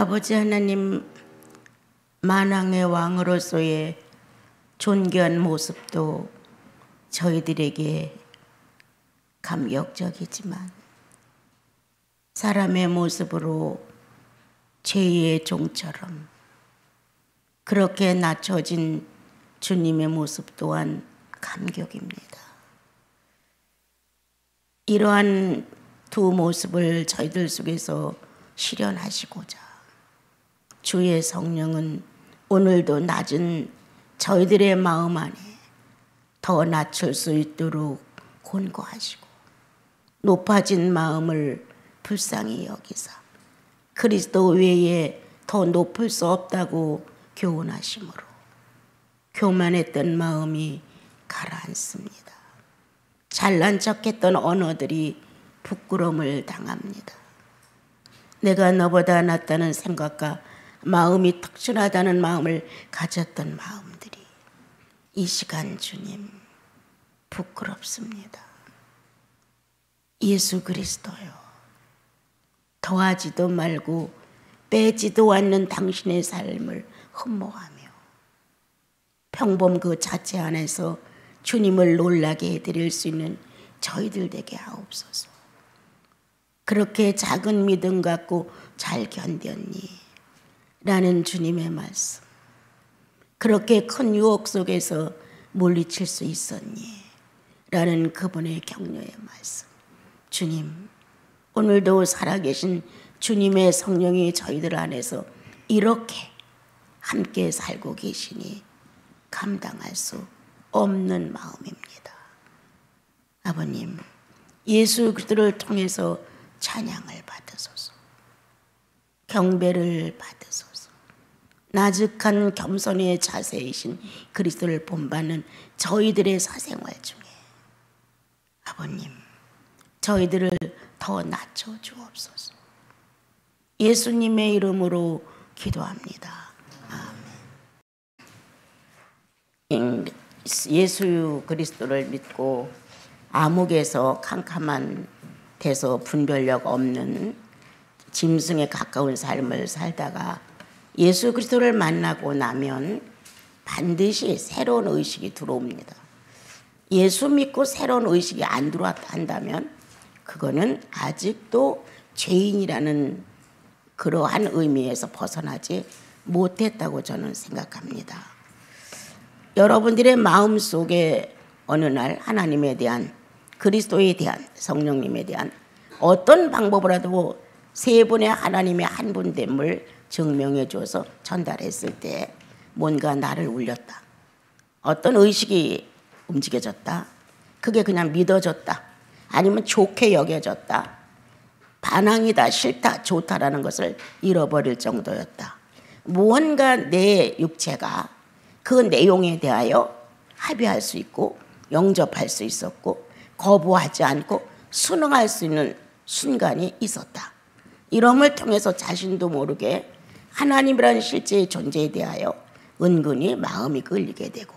아버지 하나님, 만왕의 왕으로서의 존귀한 모습도 저희들에게 감격적이지만 사람의 모습으로 죄의 종처럼 그렇게 낮춰진 주님의 모습 또한 감격입니다. 이러한 두 모습을 저희들 속에서 실현하시고자 주의 성령은 오늘도 낮은 저희들의 마음 안에 더 낮출 수 있도록 권고하시고 높아진 마음을 불쌍히 여기사 그리스도 외에 더 높을 수 없다고 교훈하심으로 교만했던 마음이 가라앉습니다. 잘난 척했던 언어들이 부끄러움을 당합니다. 내가 너보다 낫다는 생각과 마음이 특출하다는 마음을 가졌던 마음들이 이 시간 주님 부끄럽습니다. 예수 그리스도요, 더하지도 말고 빼지도 않는 당신의 삶을 흠모하며 평범 그 자체 안에서 주님을 놀라게 해드릴 수 있는 저희들 되게 하옵소서. 그렇게 작은 믿음 갖고 잘 견뎠니? 라는 주님의 말씀. 그렇게 큰 유혹 속에서 물리칠 수 있었니? 라는 그분의 격려의 말씀. 주님, 오늘도 살아계신 주님의 성령이 저희들 안에서 이렇게 함께 살고 계시니 감당할 수 없는 마음입니다. 아버님, 예수 그리스도를 통해서 찬양을 받으소서. 경배를 받으소서. 나직한 겸손의 자세이신 그리스도를 본받는 저희들의 사생활 중에 아버님, 저희들을 더 낮춰 주옵소서. 예수님의 이름으로 기도합니다. 아멘. 예수 그리스도를 믿고 암흑에서 캄캄한 데서 분별력 없는 짐승에 가까운 삶을 살다가 예수 그리스도를 만나고 나면 반드시 새로운 의식이 들어옵니다. 예수 믿고 새로운 의식이 안 들어왔다 한다면 그거는 아직도 죄인이라는 그러한 의미에서 벗어나지 못했다고 저는 생각합니다. 여러분들의 마음속에 어느 날 하나님에 대한, 그리스도에 대한, 성령님에 대한 어떤 방법으로라도 세 분의 하나님의 한 분됨을 증명해 줘서 전달했을 때 뭔가 나를 울렸다. 어떤 의식이 움직여졌다. 그게 그냥 믿어졌다. 아니면 좋게 여겨졌다. 반항이다, 싫다, 좋다라는 것을 잃어버릴 정도였다. 무언가 내 육체가 그 내용에 대하여 합의할 수 있고 영접할 수 있었고 거부하지 않고 순응할 수 있는 순간이 있었다. 이름을 통해서 자신도 모르게 하나님이라는 실제의 존재에 대하여 은근히 마음이 끌리게 되고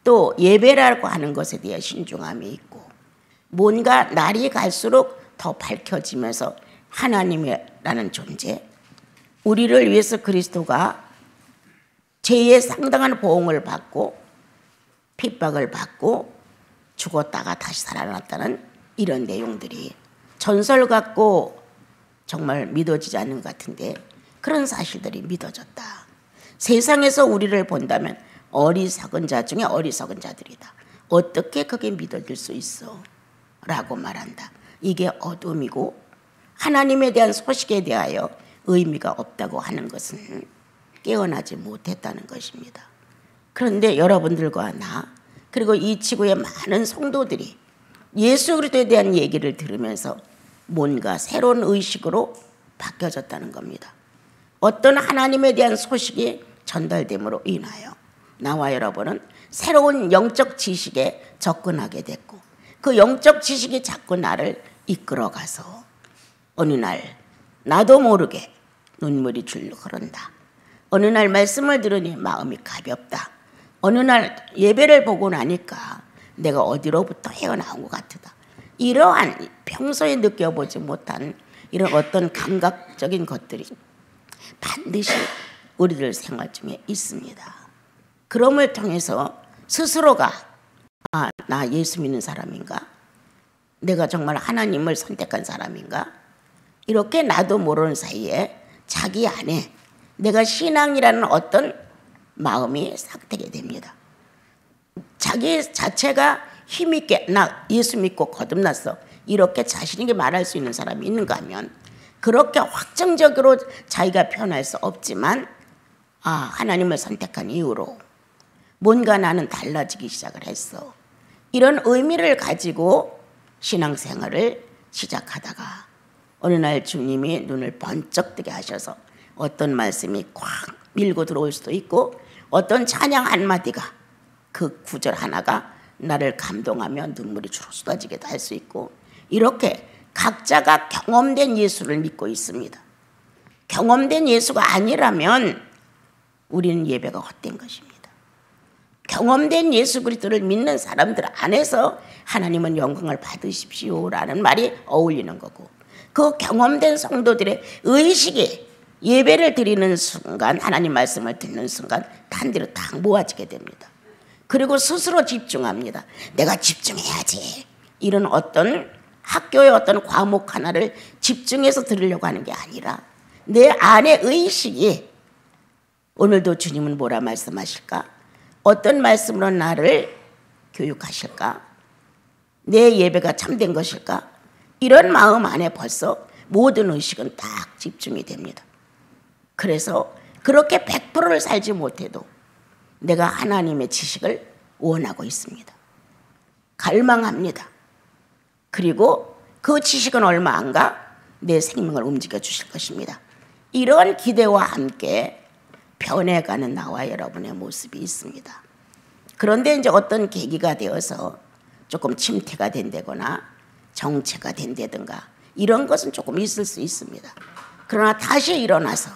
또 예배라고 하는 것에 대해 신중함이 있고 뭔가 날이 갈수록 더 밝혀지면서 하나님이라는 존재, 우리를 위해서 그리스도가 죄의 상당한 보응을 받고 핍박을 받고 죽었다가 다시 살아났다는 이런 내용들이 전설 같고 정말 믿어지지 않는 것 같은데 그런 사실들이 믿어졌다. 세상에서 우리를 본다면 어리석은 자 중에 어리석은 자들이다. 어떻게 그게 믿어질 수 있어? 라고 말한다. 이게 어둠이고 하나님에 대한 소식에 대하여 의미가 없다고 하는 것은 깨어나지 못했다는 것입니다. 그런데 여러분들과 나 그리고 이 지구의 많은 성도들이 예수 그리스도에 대한 얘기를 들으면서 뭔가 새로운 의식으로 바뀌어졌다는 겁니다. 어떤 하나님에 대한 소식이 전달됨으로 인하여 나와 여러분은 새로운 영적 지식에 접근하게 됐고 그 영적 지식이 자꾸 나를 이끌어가서 어느 날 나도 모르게 눈물이 줄로 흐른다. 어느 날 말씀을 들으니 마음이 가볍다. 어느 날 예배를 보고 나니까 내가 어디로부터 헤어나온 것 같다. 이러한 평소에 느껴보지 못한 이런 어떤 감각적인 것들이 반드시 우리들 생활 중에 있습니다. 그럼을 통해서 스스로가 나 예수 믿는 사람인가? 내가 정말 하나님을 선택한 사람인가? 이렇게 나도 모르는 사이에 자기 안에 내가 신앙이라는 어떤 마음이 싹트게 됩니다. 자기 자체가 힘있게 나 예수 믿고 거듭났어 이렇게 자신에게 말할 수 있는 사람이 있는가 하면 그렇게 확정적으로 자기가 표현할 수 없지만 하나님을 선택한 이후로 뭔가 나는 달라지기 시작을 했어. 이런 의미를 가지고 신앙생활을 시작하다가 어느 날 주님이 눈을 번쩍 뜨게 하셔서 어떤 말씀이 꽉 밀고 들어올 수도 있고 어떤 찬양 한마디가 그 구절 하나가 나를 감동하며 눈물이 주르 쏟아지게도 할 수 있고 이렇게 각자가 경험된 예수를 믿고 있습니다. 경험된 예수가 아니라면 우리는 예배가 헛된 것입니다. 경험된 예수 그리스도를 믿는 사람들 안에서 하나님은 영광을 받으십시오라는 말이 어울리는 거고 그 경험된 성도들의 의식이 예배를 드리는 순간 하나님 말씀을 듣는 순간 단대로 딱 모아지게 됩니다. 그리고 스스로 집중합니다. 내가 집중해야지. 이런 어떤 학교의 어떤 과목 하나를 집중해서 들으려고 하는 게 아니라 내 안의 의식이 오늘도 주님은 뭐라 말씀하실까? 어떤 말씀으로 나를 교육하실까? 내 예배가 참된 것일까? 이런 마음 안에 벌써 모든 의식은 딱 집중이 됩니다. 그래서 그렇게 100%를 살지 못해도 내가 하나님의 지식을 원하고 있습니다. 갈망합니다. 그리고 그 지식은 얼마 안 가 내 생명을 움직여 주실 것입니다. 이런 기대와 함께 변해가는 나와 여러분의 모습이 있습니다. 그런데 이제 어떤 계기가 되어서 조금 침체가 된다거나 정체가 된다든가 이런 것은 조금 있을 수 있습니다. 그러나 다시 일어나서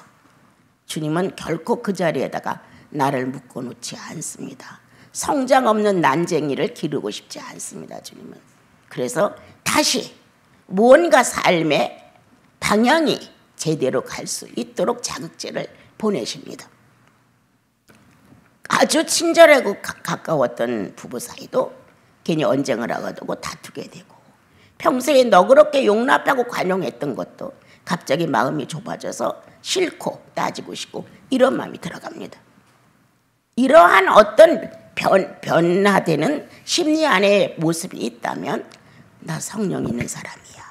주님은 결코 그 자리에다가 나를 묶어놓지 않습니다. 성장 없는 난쟁이를 기르고 싶지 않습니다. 주님은. 그래서 다시 무언가 삶의 방향이 제대로 갈 수 있도록 자극제를 보내십니다. 아주 친절하고 가까웠던 부부 사이도 괜히 언쟁을 하게 되고 다투게 되고 평소에 너그럽게 용납하고 관용했던 것도 갑자기 마음이 좁아져서 싫고 따지고 싶고 이런 마음이 들어갑니다. 이러한 어떤 변화되는 심리 안에 모습이 있다면 나 성령 있는 사람이야.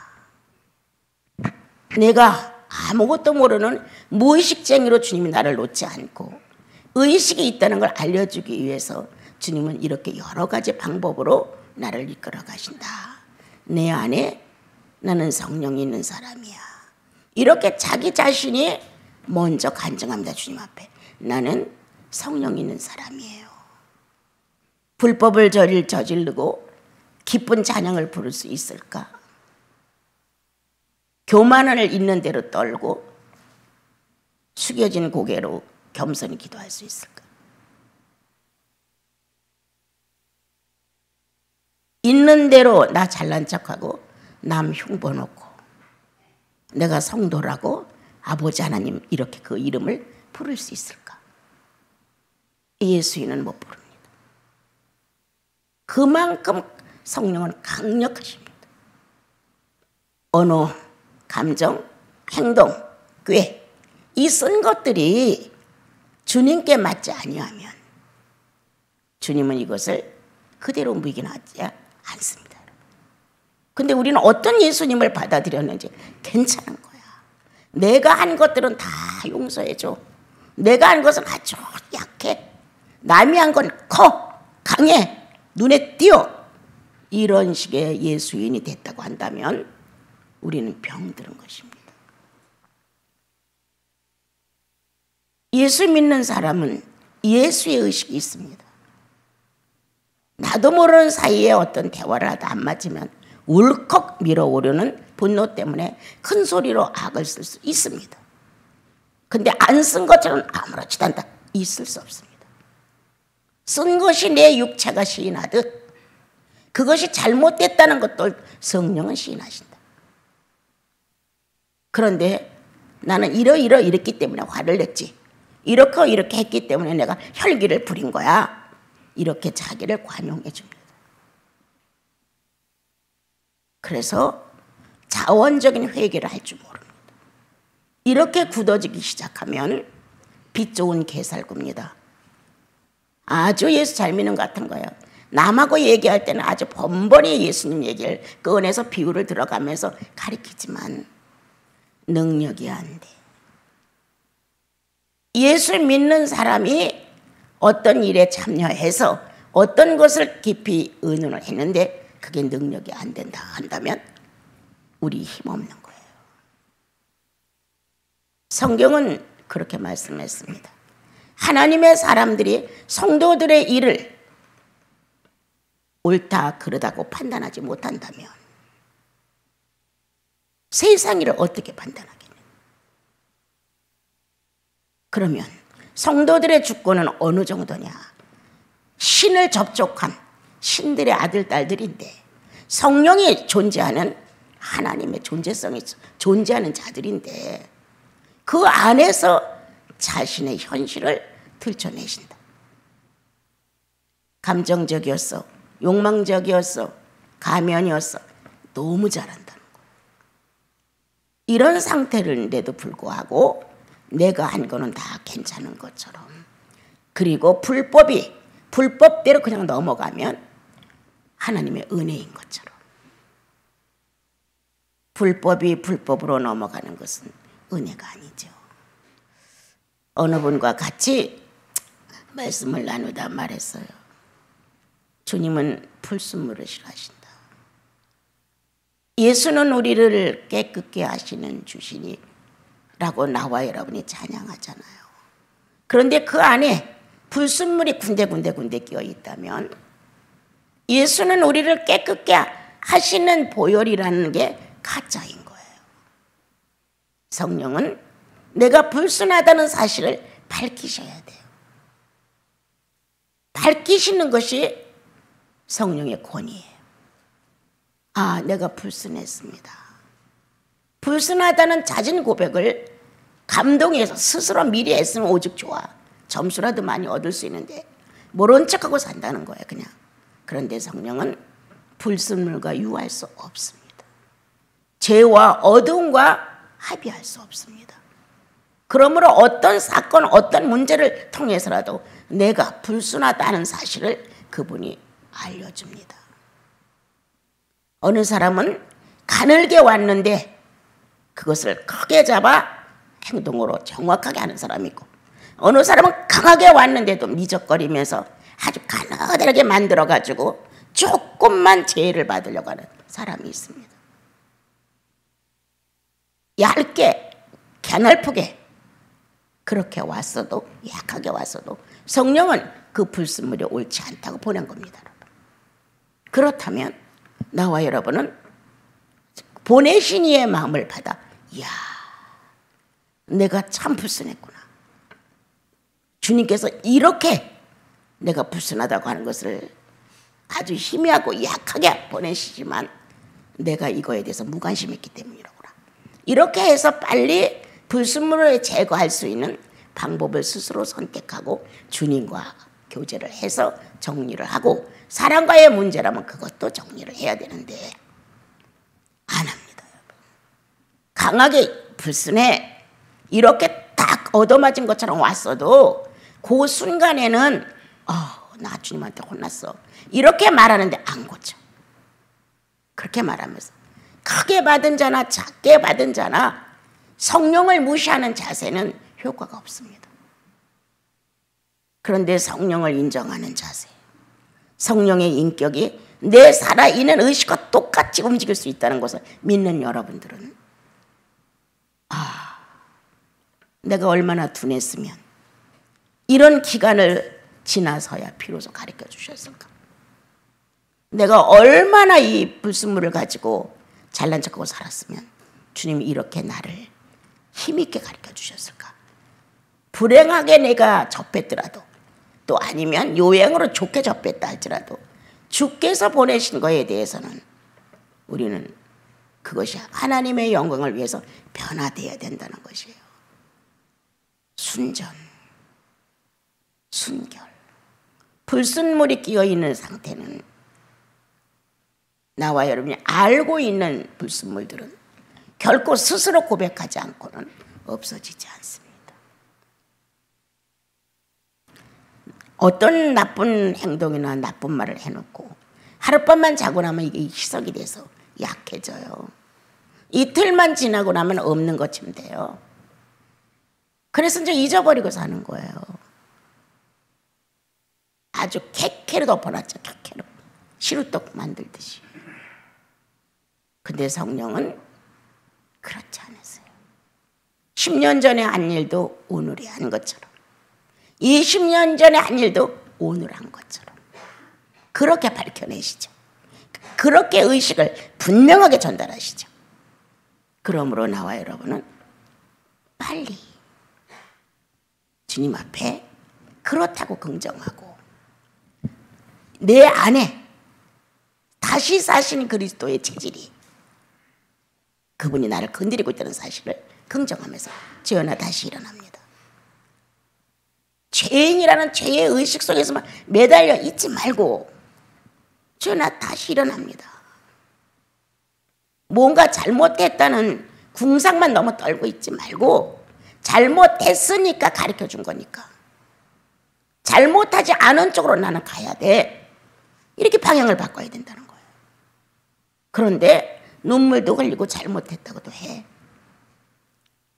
내가 아무것도 모르는 무의식쟁이로 주님이 나를 놓지 않고 의식이 있다는 걸 알려주기 위해서 주님은 이렇게 여러 가지 방법으로 나를 이끌어 가신다. 내 안에 나는 성령이 있는 사람이야. 이렇게 자기 자신이 먼저 간증합니다. 주님 앞에. 나는 성령 있는 사람이에요. 불법을 저지르고 기쁜 찬양을 부를 수 있을까? 교만을 있는 대로 떨고 숙여진 고개로 겸손히 기도할 수 있을까? 있는 대로 나 잘난 척하고 남 흉보놓고 내가 성도라고 아버지 하나님 이렇게 그 이름을 부를 수 있을까? 예수인은 못 부릅니다. 그만큼 성령은 강력하십니다. 언어, 감정, 행동, 꾀 이 쓴 것들이 주님께 맞지 아니하면 주님은 이것을 그대로 묵인하지 않습니다. 근데 우리는 어떤 예수님을 받아들였는지 괜찮은 거야. 내가 한 것들은 다 용서해줘. 내가 한 것은 아주 약해. 남이 한 건 커, 강해, 눈에 띄어. 이런 식의 예수인이 됐다고 한다면 우리는 병들은 것입니다. 예수 믿는 사람은 예수의 의식이 있습니다. 나도 모르는 사이에 어떤 대화를 하다 안 맞으면 울컥 밀어오르는 분노 때문에 큰 소리로 악을 쓸 수 있습니다. 근데 안 쓴 것처럼 아무렇지도 않다. 있을 수 없습니다. 쓴 것이 내 육체가 시인하듯 그것이 잘못됐다는 것도 성령은 시인하신다. 그런데 나는 이랬기 때문에 화를 냈지. 이렇게 했기 때문에 내가 혈기를 부린 거야. 이렇게 자기를 관용해 줍니다. 그래서 자원적인 회개를 할 줄 모릅니다. 이렇게 굳어지기 시작하면 빛 좋은 개살구입니다. 아주 예수 잘 믿는 것 같은 거예요. 남하고 얘기할 때는 아주 번번이 예수님 얘기를 꺼내서 비유를 들어가면서 가리키지만 능력이 안 돼. 예수 믿는 사람이 어떤 일에 참여해서 어떤 것을 깊이 의논을 했는데 그게 능력이 안 된다 한다면 우리 힘없는 거예요. 성경은 그렇게 말씀했습니다. 하나님의 사람들이 성도들의 일을 옳다 그르다고 판단하지 못한다면 세상 일을 어떻게 판단하겠냐. 그러면 성도들의 주권은 어느 정도냐. 신을 접촉한 신들의 아들 딸들인데 성령이 존재하는 하나님의 존재성이 존재하는 자들인데 그 안에서 자신의 현실을 들춰내신다. 감정적이었어, 욕망적이었어, 가면이었어, 너무 잘한다는 거예요. 이런 상태인데도 불구하고 내가 한 거는 다 괜찮은 것처럼, 그리고 불법대로 그냥 넘어가면 하나님의 은혜인 것처럼. 불법이 불법으로 넘어가는 것은 은혜가 아니죠. 어느 분과 같이 말씀을 나누다 말했어요. 주님은 불순물을 싫어하신다. 예수는 우리를 깨끗게 하시는 주시니라고 나와 여러분이 찬양하잖아요. 그런데 그 안에 불순물이 군데군데 끼어 있다면 예수는 우리를 깨끗게 하시는 보혈이라는 게 가짜인 거예요. 성령은 내가 불순하다는 사실을 밝히셔야 돼요. 밝히시는 것이 성령의 권위예요. 아, 내가 불순했습니다. 불순하다는 자진 고백을 감동해서 스스로 미리 했으면 오직 좋아. 점수라도 많이 얻을 수 있는데 모른 척하고 산다는 거예요, 그냥. 그런데 성령은 불순물과 유할 수 없습니다. 죄와 어두움과 합의할 수 없습니다. 그러므로 어떤 사건, 어떤 문제를 통해서라도 내가 불순하다는 사실을 그분이 알려줍니다. 어느 사람은 가늘게 왔는데 그것을 크게 잡아 행동으로 정확하게 하는 사람이 있고, 어느 사람은 강하게 왔는데도 미적거리면서 아주 가느다랗게 만들어가지고 조금만 죄를 받으려고 하는 사람이 있습니다. 얇게, 가늘프게 그렇게 왔어도, 약하게 왔어도 성령은 그 불순물이 옳지 않다고 보낸 겁니다. 그렇다면 나와 여러분은 보내신 이의 마음을 받아, 이야, 내가 참 불순했구나. 주님께서 이렇게 내가 불순하다고 하는 것을 아주 희미하고 약하게 보내시지만 내가 이거에 대해서 무관심했기 때문이라구나. 이렇게 해서 빨리 불순물을 제거할 수 있는 방법을 스스로 선택하고 주님과 교제를 해서 정리를 하고, 사랑과의 문제라면 그것도 정리를 해야 되는데 안 합니다. 여러분. 강하게 불순해 이렇게 딱 얻어맞은 것처럼 왔어도 그 순간에는 나 주님한테 혼났어 이렇게 말하는데 안 고쳐. 그렇게 말하면서 크게 받은 자나 작게 받은 자나 성령을 무시하는 자세는 효과가 없습니다. 그런데 성령을 인정하는 자세, 성령의 인격이 내 살아있는 의식과 똑같이 움직일 수 있다는 것을 믿는 여러분들은, 내가 얼마나 둔했으면 이런 기간을 지나서야 비로소 가르쳐 주셨을까. 내가 얼마나 이 불순물을 가지고 잘난 척하고 살았으면 주님이 이렇게 나를 힘있게 가르쳐 주셨을까. 불행하게 내가 접했더라도, 또 아니면 요행으로 좋게 접했다 할지라도 주께서 보내신 거에 대해서는 우리는 그것이 하나님의 영광을 위해서 변화되어야 된다는 것이에요. 순전, 순결. 불순물이 끼어있는 상태는, 나와 여러분이 알고 있는 불순물들은 결코 스스로 고백하지 않고는 없어지지 않습니다. 어떤 나쁜 행동이나 나쁜 말을 해놓고 하룻밤만 자고 나면 이게 희석이 돼서 약해져요. 이틀만 지나고 나면 없는 것쯤 돼요. 그래서 이제 잊어버리고 사는 거예요. 아주 캐캐로 덮어놨죠. 캐캐로. 시루떡 만들듯이. 근데 성령은 그렇지 않았어요. 10년 전에 한 일도 오늘이 한 것처럼, 20년 전에 한 일도 오늘 한 것처럼 그렇게 밝혀내시죠. 그렇게 의식을 분명하게 전달하시죠. 그러므로 나와 여러분은 빨리 주님 앞에 그렇다고 긍정하고, 내 안에 다시 사신 그리스도의 체질이, 그분이 나를 건드리고 있다는 사실을 긍정하면서 주여나 다시 일어납니다. 죄인이라는 죄의 의식 속에서만 매달려 있지 말고 주여나 다시 일어납니다. 뭔가 잘못했다는 궁상만 너무 떨고 있지 말고, 잘못했으니까 가르쳐 준 거니까 잘못하지 않은 쪽으로 나는 가야 돼. 이렇게 방향을 바꿔야 된다는 거예요. 그런데 눈물도 흘리고 잘못했다고도 해.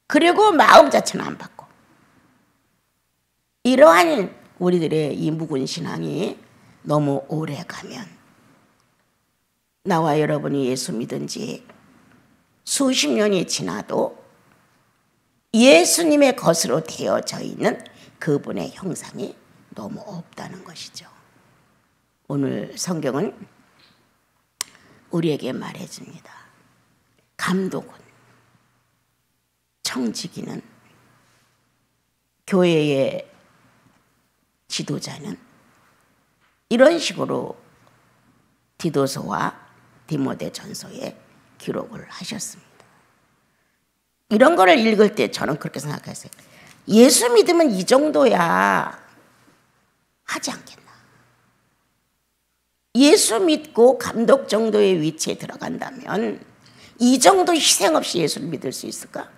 그리고 마음 자체는 안 바꿔. 이러한 우리들의 이 묵은 신앙이 너무 오래 가면, 나와 여러분이 예수 믿은 지 수십 년이 지나도 예수님의 것으로 되어져 있는 그분의 형상이 너무 없다는 것이죠. 오늘 성경은 우리에게 말해줍니다. 감독은, 청지기는, 교회의 지도자는 이런 식으로 디도서와 디모데전서에 기록을 하셨습니다. 이런 거를 읽을 때 저는 그렇게 생각했어요. 예수 믿으면 이 정도야 하지 않겠나. 예수 믿고 감독 정도의 위치에 들어간다면 이 정도 희생 없이 예수를 믿을 수 있을까?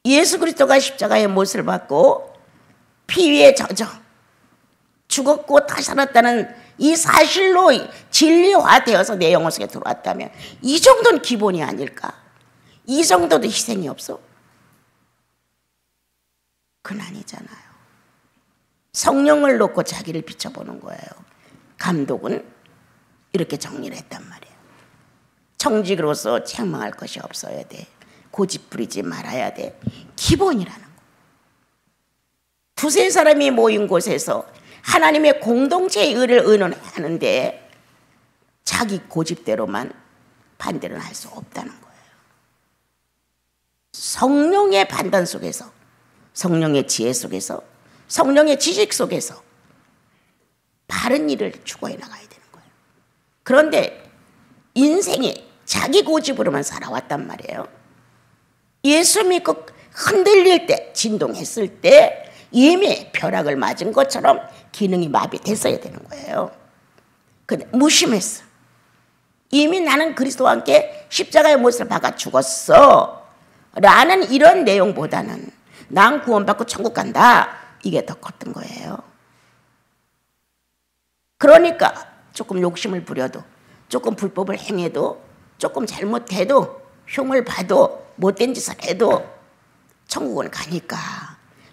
예수 그리스도가 십자가의 못을 받고 피 위에 젖어 죽었고 다시 살았다는 이 사실로 진리화되어서 내 영혼 속에 들어왔다면 이 정도는 기본이 아닐까? 이 정도도 희생이 없어? 그건 아니잖아요. 성령을 놓고 자기를 비춰보는 거예요. 감독은 이렇게 정리를 했단 말이에요. 청직으로서 책망할 것이 없어야 돼. 고집 부리지 말아야 돼. 기본이라는 거. 두세 사람이 모인 곳에서 하나님의 공동체의 의를 의논하는데 자기 고집대로만 반대는 할 수 없다는 거예요. 성령의 판단 속에서, 성령의 지혜 속에서, 성령의 지식 속에서 바른 일을 추구해 나가야 되는 거예요. 그런데 인생이 자기 고집으로만 살아왔단 말이에요. 예수 믿고 흔들릴 때, 진동했을 때 이미 벼락을 맞은 것처럼 기능이 마비됐어야 되는 거예요. 근데 무심했어. 이미 나는 그리스도와 함께 십자가의 못을 박아 죽었어 라는 이런 내용보다는 난 구원받고 천국 간다, 이게 더 컸던 거예요. 그러니까 조금 욕심을 부려도, 조금 불법을 행해도, 조금 잘못해도, 흉을 봐도, 못된 짓을 해도 천국은 가니까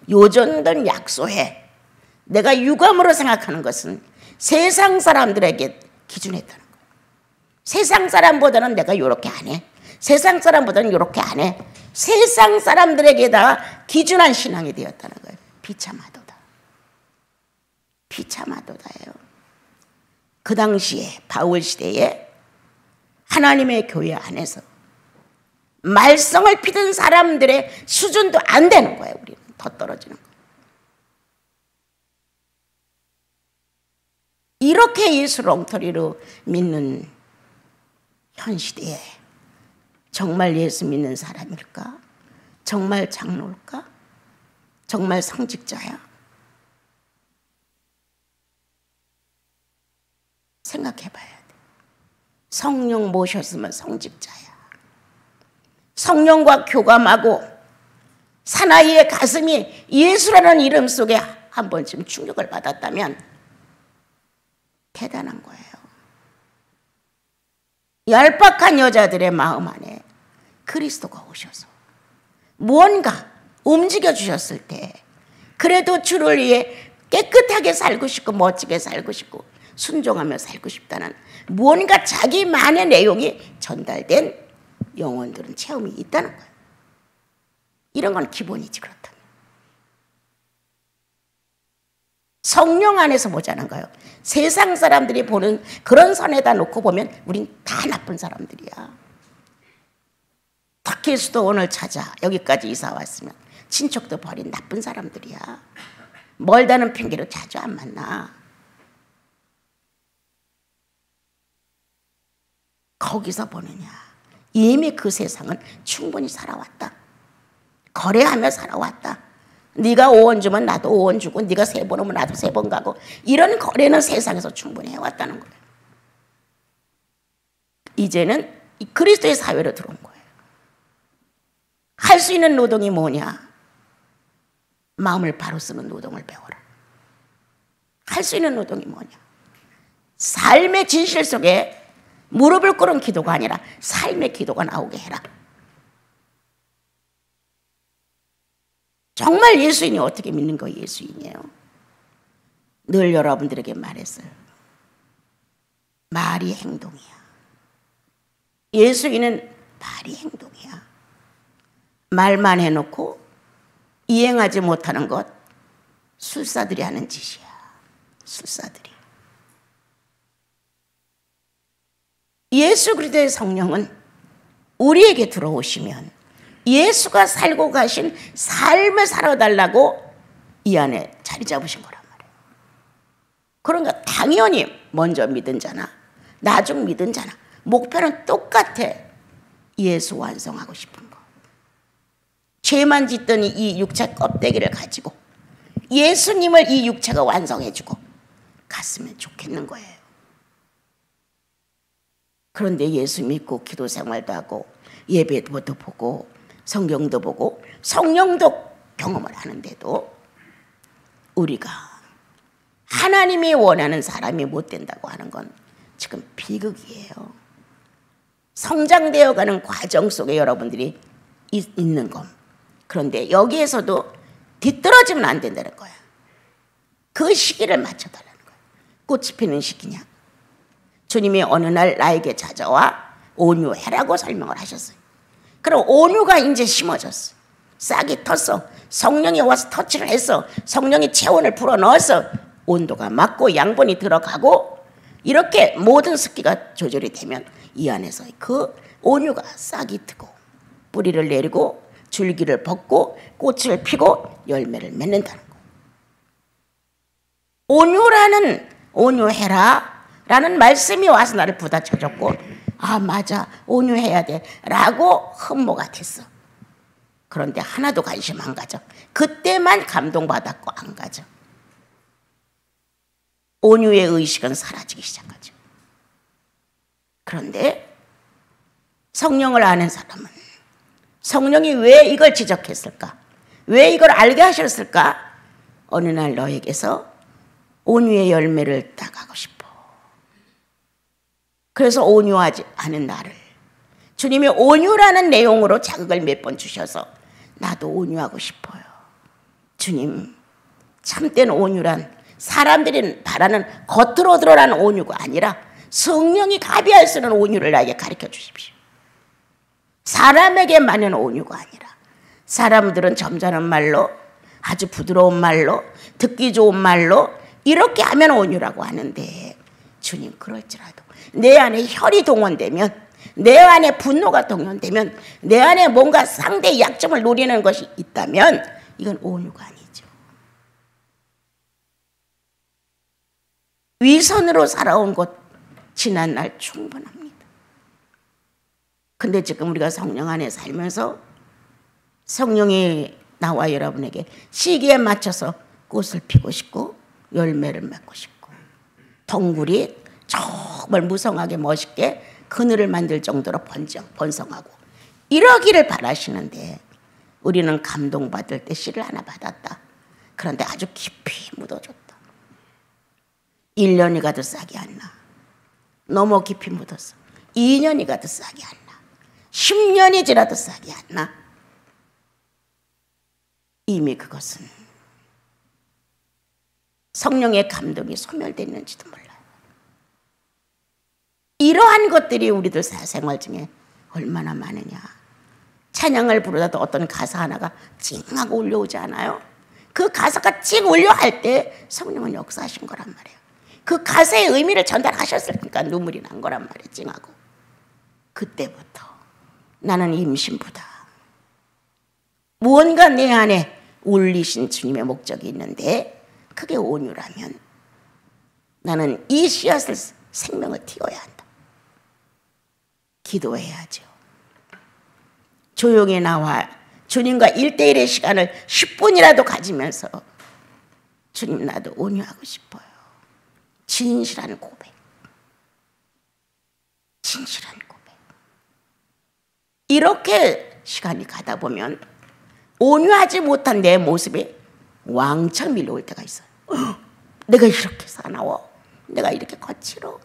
요 정도는 약소해. 내가 유감으로 생각하는 것은 세상 사람들에게 기준했다는 거예요. 세상 사람보다는 내가 요렇게 안 해. 세상 사람보다는 요렇게 안 해. 세상 사람들에게다 기준한 신앙이 되었다는 거예요. 비참하도다. 비참하도다예요. 그 당시에 바울 시대에 하나님의 교회 안에서 말썽을 피던 사람들의 수준도 안 되는 거예요. 우리는 더 떨어지는 거예요. 이렇게 예수를 엉터리로 믿는 현 시대에 정말 예수 믿는 사람일까? 정말 장로일까? 정말 성직자야? 생각해 봐야 돼. 성령 모셨으면 성직자야. 성령과 교감하고 사나이의 가슴이 예수라는 이름 속에 한 번쯤 충격을 받았다면 대단한 거예요. 얄팍한 여자들의 마음 안에 그리스도가 오셔서 무언가 움직여 주셨을 때 그래도 주를 위해 깨끗하게 살고 싶고 멋지게 살고 싶고 순종하며 살고 싶다는 무언가 자기만의 내용이 전달된 영혼들은 체험이 있다는 거예요. 이런 건 기본이지. 그렇다면 성령 안에서 보자는 거예요. 세상 사람들이 보는 그런 선에다 놓고 보면 우린 다 나쁜 사람들이야. 박혜수도 오늘 찾아 여기까지 이사 왔으면 친척도 버린 나쁜 사람들이야. 멀다는 핑계로 자주 안 만나. 거기서 보느냐, 이미 그 세상은 충분히 살아왔다. 거래하며 살아왔다. 네가 5원 주면 나도 5원 주고 네가 3번 오면 나도 3번 가고 이런 거래는 세상에서 충분히 해왔다는 거예요. 이제는 그리스도의 사회로 들어온 거예요. 할 수 있는 노동이 뭐냐? 마음을 바로 쓰는 노동을 배워라. 할 수 있는 노동이 뭐냐? 삶의 진실 속에 무릎을 꿇은 기도가 아니라 삶의 기도가 나오게 해라. 정말 예수인이 어떻게 믿는 거 예수인이에요? 늘 여러분들에게 말했어요. 말이 행동이야. 예수인은 말이 행동이야. 말만 해놓고 이행하지 못하는 것 술사들이 하는 짓이야. 술사들이. 예수 그리스도의 성령은 우리에게 들어오시면 예수가 살고 가신 삶을 살아달라고 이 안에 자리 잡으신 거란 말이에요. 그러니까 당연히 먼저 믿은 자나 나중 믿은 자나 목표는 똑같아. 예수 완성하고 싶은 거. 죄만 짓던 이 육체 껍데기를 가지고 예수님을 이 육체가 완성해주고 갔으면 좋겠는 거예요. 그런데 예수 믿고 기도 생활도 하고 예배도 보고 성경도 보고 성령도 경험을 하는데도 우리가 하나님이 원하는 사람이 못 된다고 하는 건 지금 비극이에요. 성장되어가는 과정 속에 여러분들이 있는 것. 그런데 여기에서도 뒤떨어지면 안 된다는 거야. 그 시기를 맞춰달라는 거야. 꽃이 피는 시기냐. 주님이 어느 날 나에게 찾아와 온유해라고 설명을 하셨어요. 그럼 온유가 이제 심어졌어. 싹이 텄어. 성령이 와서 터치를 했어. 성령이 체온을 불어넣어서 온도가 맞고 양분이 들어가고 이렇게 모든 습기가 조절이 되면 이 안에서 그 온유가 싹이 트고 뿌리를 내리고 줄기를 벗고 꽃을 피고 열매를 맺는다는 거. 온유해라 라는 말씀이 와서 나를 부딪혀줬고 아 맞아 온유해야 돼 라고 흠모가 됐어. 그런데 하나도 관심 안 가져. 그때만 감동받았고 안 가져. 온유의 의식은 사라지기 시작하죠. 그런데 성령을 아는 사람은 성령이 왜 이걸 지적했을까? 왜 이걸 알게 하셨을까? 어느 날 너에게서 온유의 열매를 따가고 싶어. 그래서 온유하지 않은 나를 주님이 온유라는 내용으로 자극을 몇 번 주셔서 나도 온유하고 싶어요. 주님, 참된 온유란 사람들이 바라는 겉으로 드러나는 온유가 아니라 성령이 가비할 수 있는 온유를 나에게 가르쳐 주십시오. 사람에게 많은 온유가 아니라 사람들은 점잖은 말로 아주 부드러운 말로 듣기 좋은 말로 이렇게 하면 온유라고 하는데 주님 그럴지라도 내 안에 혈이 동원되면 내 안에 분노가 동원되면 내 안에 뭔가 상대의 약점을 노리는 것이 있다면 이건 온유가 아니죠. 위선으로 살아온 것 지난 날 충분합니다. 근데 지금 우리가 성령 안에 살면서 성령이 나와 여러분에게 시기에 맞춰서 꽃을 피고 싶고 열매를 맺고 싶고 덩굴이 정말 무성하게 멋있게 그늘을 만들 정도로 번성하고 이러기를 바라시는데 우리는 감동받을 때 씨를 하나 받았다. 그런데 아주 깊이 묻어줬다. 1년이 가도 싹이 안 나. 너무 깊이 묻었어. 2년이 가도 싹이 안 나. 10년이 지나도 싹이 안 나. 이미 그것은 성령의 감동이 소멸됐는지도 몰라요. 이러한 것들이 우리들 사생활 중에 얼마나 많으냐. 찬양을 부르다도 어떤 가사 하나가 찡하고 울려오지 않아요? 그 가사가 찡 울려 할 때 성령은 역사하신 거란 말이에요. 그 가사의 의미를 전달하셨으니까 눈물이 난 거란 말이에요. 찡하고. 그때부터 나는 임신부다. 무언가 내 안에 울리신 주님의 목적이 있는데 그게 온유라면 나는 이 씨앗을 생명을 틔워야 한다. 기도해야죠. 조용히 나와 주님과 1대1의 시간을 10분이라도 가지면서 주님 나도 온유하고 싶어요. 진실한 고백. 진실한 고백. 이렇게 시간이 가다 보면 온유하지 못한 내 모습에 왕창 밀려올 때가 있어요. 내가 이렇게 사나워? 내가 이렇게 거칠어?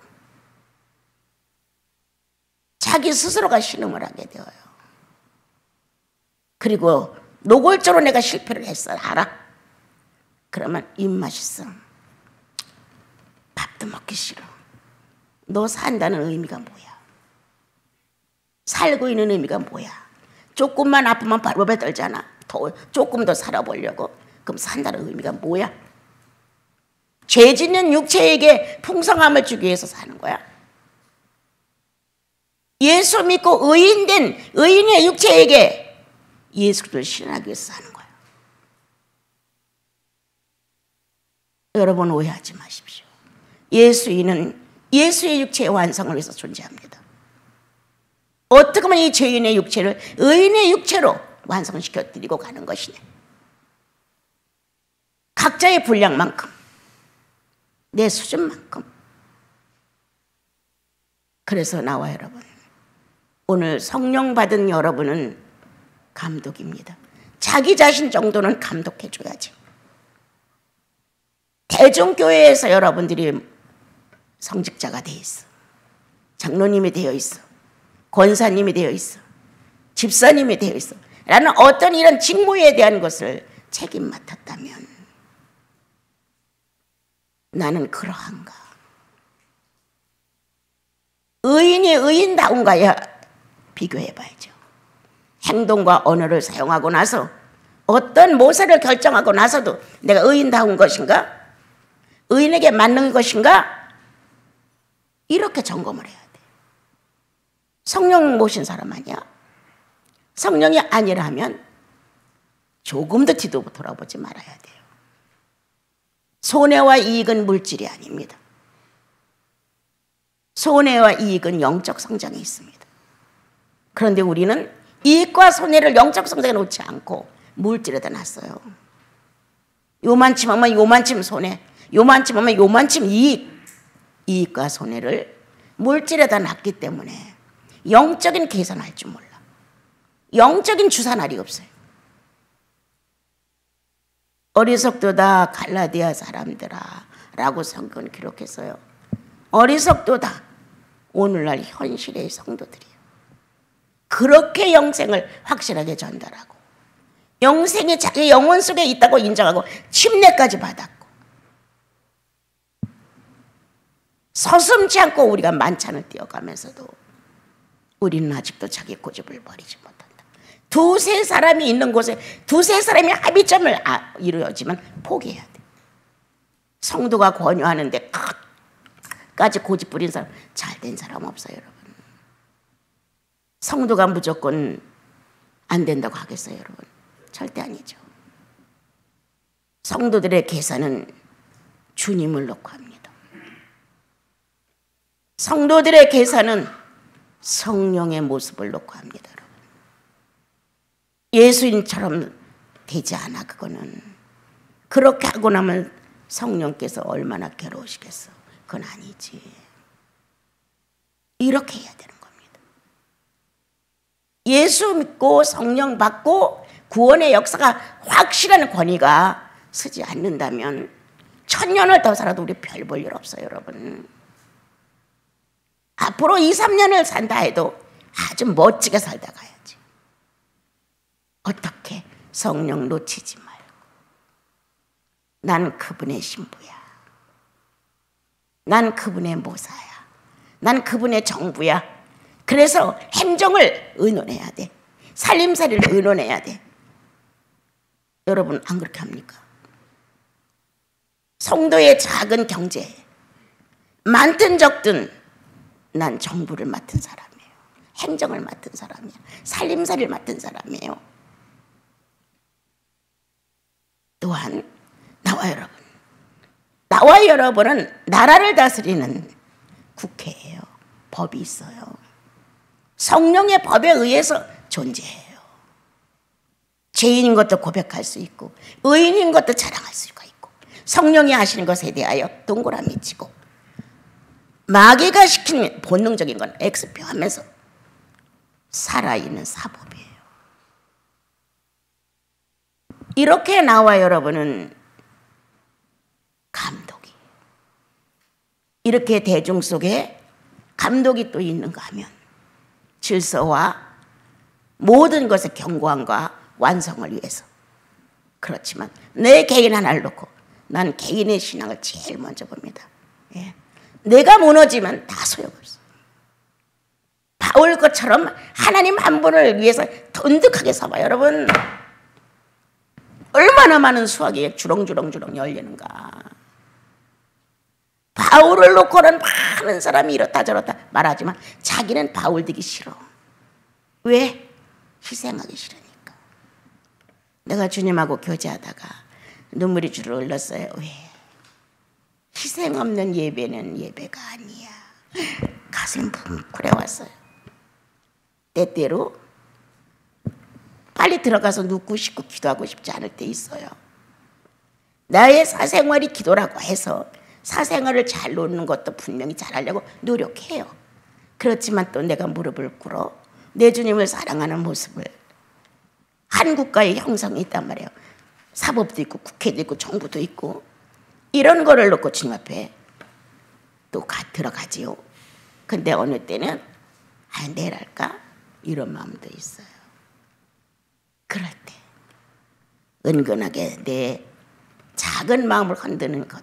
자기 스스로가 신음을 하게 되어요. 그리고 노골적으로 내가 실패를 했어. 알아? 그러면 입맛이 써. 밥도 먹기 싫어. 너 산다는 의미가 뭐야? 살고 있는 의미가 뭐야? 조금만 아프면 발버둥 떨잖아. 조금 더 살아보려고. 그럼 산다는 의미가 뭐야? 죄 짓는 육체에게 풍성함을 주기 위해서 사는 거야. 예수 믿고 의인된 의인의 육체에게 예수 그리스도를 신뢰하기 위해서 사는 거야. 여러분 오해하지 마십시오. 예수인은 예수의 육체의 완성을 위해서 존재합니다. 어떻게 하면 이 죄인의 육체를 의인의 육체로 완성시켜 드리고 가는 것이냐. 각자의 분량만큼, 내 수준만큼. 그래서 나와 여러분, 오늘 성령 받은 여러분은 감독입니다. 자기 자신 정도는 감독해줘야지. 대중교회에서 여러분들이 성직자가 되어 있어. 장로님이 되어 있어. 권사님이 되어 있어. 집사님이 되어 있어. 라는 어떤 이런 직무에 대한 것을 책임 맡았다면 나는 그러한가? 의인이 의인다운가야 비교해봐야죠. 행동과 언어를 사용하고 나서 어떤 모세를 결정하고 나서도 내가 의인다운 것인가? 의인에게 맞는 것인가? 이렇게 점검을 해야 돼. 성령 모신 사람 아니야? 성령이 아니라면 조금도 뒤도 돌아보지 말아야 돼요. 손해와 이익은 물질이 아닙니다. 손해와 이익은 영적 성장에 있습니다. 그런데 우리는 이익과 손해를 영적 성장에 놓지 않고 물질에다 놨어요. 요만큼 하면 요만큼 손해, 요만큼 하면 요만큼 이익. 이익과 손해를 물질에다 놨기 때문에 영적인 계산할 줄 몰라. 영적인 주산할이 없어요. 어리석도다 갈라디아 사람들아 라고 성경은 기록했어요. 어리석도다. 오늘날 현실의 성도들이에요. 그렇게 영생을 확실하게 전달하고 영생이 자기 영혼 속에 있다고 인정하고 침례까지 받았고 서슴지 않고 우리가 만찬을 띄어가면서도 우리는 아직도 자기 고집을 버리지 못한다. 두세 사람이 있는 곳에 두세 사람이 합의점을 이루어지면 포기해야 돼. 성도가 권유하는데 까지 고집 부린 사람 잘된 사람 없어요, 여러분. 성도가 무조건 안 된다고 하겠어요, 여러분? 절대 아니죠. 성도들의 계산은 주님을 놓고 합니다. 성도들의 계산은 성령의 모습을 놓고 합니다. 여러분. 예수님처럼 되지 않아. 그거는 그렇게 하고 나면 성령께서 얼마나 괴로우시겠어. 그건 아니지. 이렇게 해야 되는 겁니다. 예수 믿고 성령 받고 구원의 역사가 확실한 권위가 서지 않는다면 1000년을 더 살아도 우리 별 볼 일 없어요. 여러분. 앞으로 2, 3년을 산다 해도 아주 멋지게 살다 가야지. 어떻게? 성령 놓치지 말고. 난 그분의 신부야. 난 그분의 모사야. 난 그분의 정부야. 그래서 행정을 의논해야 돼. 살림살이를 의논해야 돼. 여러분 안 그렇게 합니까? 성도의 작은 경제, 많든 적든 난 정부를 맡은 사람이에요. 행정을 맡은 사람이에요. 살림살이를 맡은 사람이에요. 또한 나와 여러분은 나라를 다스리는 국회예요. 법이 있어요. 성령의 법에 의해서 존재해요. 죄인인 것도 고백할 수 있고 의인인 것도 자랑할 수가 있고 성령이 하시는 것에 대하여 동그라미 치고 마귀가 시키는 본능적인 건 X표 하면서 살아있는 사법이에요. 이렇게 나와 여러분은 감독이 이렇게 대중 속에 감독이 또 있는가 하면 질서와 모든 것의 견고함과 완성을 위해서. 그렇지만 내 개인 하나를 놓고 난 개인의 신앙을 제일 먼저 봅니다. 예. 내가 무너지면 다 소용없어. 바울 것처럼 하나님 한 분을 위해서 돈득하게 서봐. 여러분 얼마나 많은 수학이 주렁주렁 열리는가. 바울을 놓고는 많은 사람이 이렇다 저렇다 말하지만 자기는 바울 되기 싫어. 왜? 희생하기 싫으니까. 내가 주님하고 교제하다가 눈물이 주르르 흘렀어요. 왜? 희생 없는 예배는 예배가 아니야. 가슴 뭉클해 왔어요. 때때로 빨리 들어가서 눕고 싶고 기도하고 싶지 않을 때 있어요. 나의 사생활이 기도라고 해서 사생활을 잘 놓는 것도 분명히 잘하려고 노력해요. 그렇지만 또 내가 무릎을 꿇어 내 주님을 사랑하는 모습을 한 국가의 형성이 있단 말이에요. 사법도 있고 국회도 있고 정부도 있고 이런 거를 놓고 주님 앞에 또 들어가지요. 근데 어느 때는 내일 할까? 이런 마음도 있어요. 그럴 때 은근하게 내 작은 마음을 흔드는 것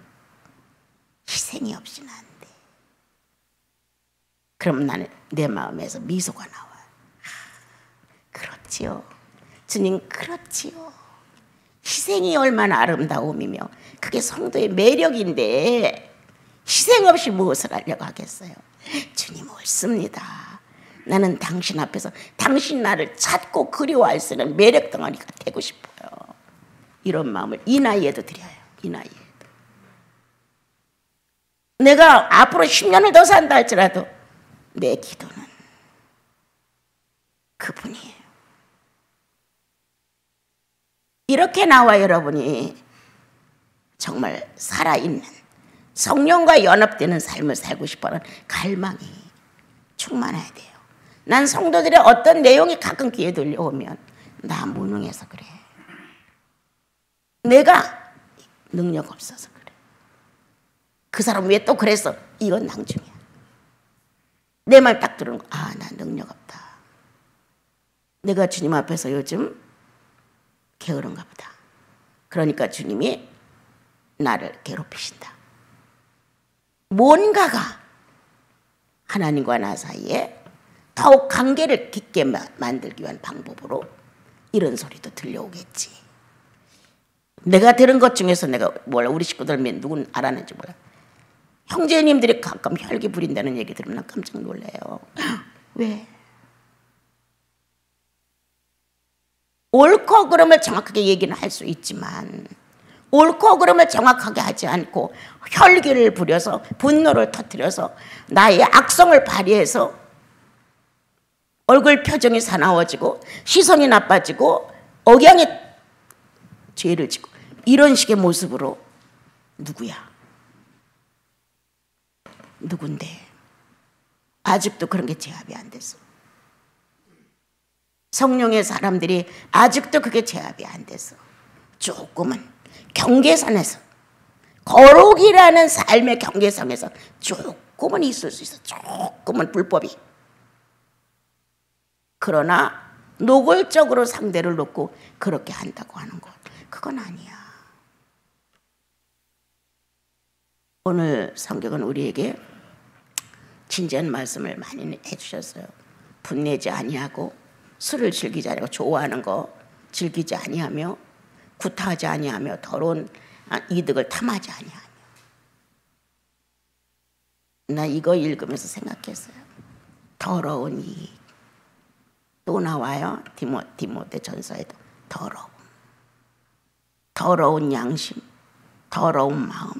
희생이 없이는 안 돼. 그럼 나는 내 마음에서 미소가 나와요. 그렇지요. 주님 그렇지요. 희생이 얼마나 아름다움이며 그게 성도의 매력인데 희생 없이 무엇을 하려고 하겠어요. 주님 옳습니다. 나는 당신 앞에서 당신 나를 찾고 그리워할 수 있는 매력 덩어리가 되고 싶어요. 이런 마음을 이 나이에도 드려요. 이 나이에도. 내가 앞으로 10년을 더 산다 할지라도 내 기도는 그분이에요. 이렇게 나와 여러분이 정말 살아있는 성령과 연합되는 삶을 살고 싶어하는 갈망이 충만해야 돼요. 난 성도들의 어떤 내용이 가끔 귀에 들려오면 나 무능해서 그래. 내가 능력 없어서 그래. 그 사람 왜 또 그랬어? 이건 낭중이야. 내 말 딱 들은 거. 나 능력 없다. 내가 주님 앞에서 요즘 게으른가 보다. 그러니까 주님이 나를 괴롭히신다. 뭔가가 하나님과 나 사이에 더욱 관계를 깊게 만들기 위한 방법으로 이런 소리도 들려오겠지. 내가 들은 것 중에서 내가 몰라. 우리 식구들 누군 알았는지 몰라. 형제님들이 가끔 혈기 부린다는 얘기 들으면 난 깜짝 놀래요. 왜? 옳고 그름을 정확하게 얘기는 할 수 있지만 옳고 그름을 정확하게 하지 않고 혈기를 부려서 분노를 터뜨려서 나의 악성을 발휘해서 얼굴 표정이 사나워지고 시선이 나빠지고 억양에 죄를 지고 이런 식의 모습으로 누구야? 누군데? 아직도 그런 게 제압이 안 됐어. 성령의 사람들이 아직도 그게 제압이 안 됐어. 조금은 경계선에서, 거룩이라는 삶의 경계선에서 조금은 있을 수 있어. 조금은 불법이. 그러나 노골적으로 상대를 놓고 그렇게 한다고 하는 것, 그건 아니야. 오늘 성경은 우리에게 진지한 말씀을 많이 해주셨어요. 분내지 아니하고 술을 즐기지 아니하고 좋아하는 거 즐기지 아니하며 구타하지 아니하며 더러운 이득을 탐하지 아니하며. 나 이거 읽으면서 생각했어요. 더러운 이익. 또 나와요. 디모데 전서에도 더러운 양심, 더러운 마음.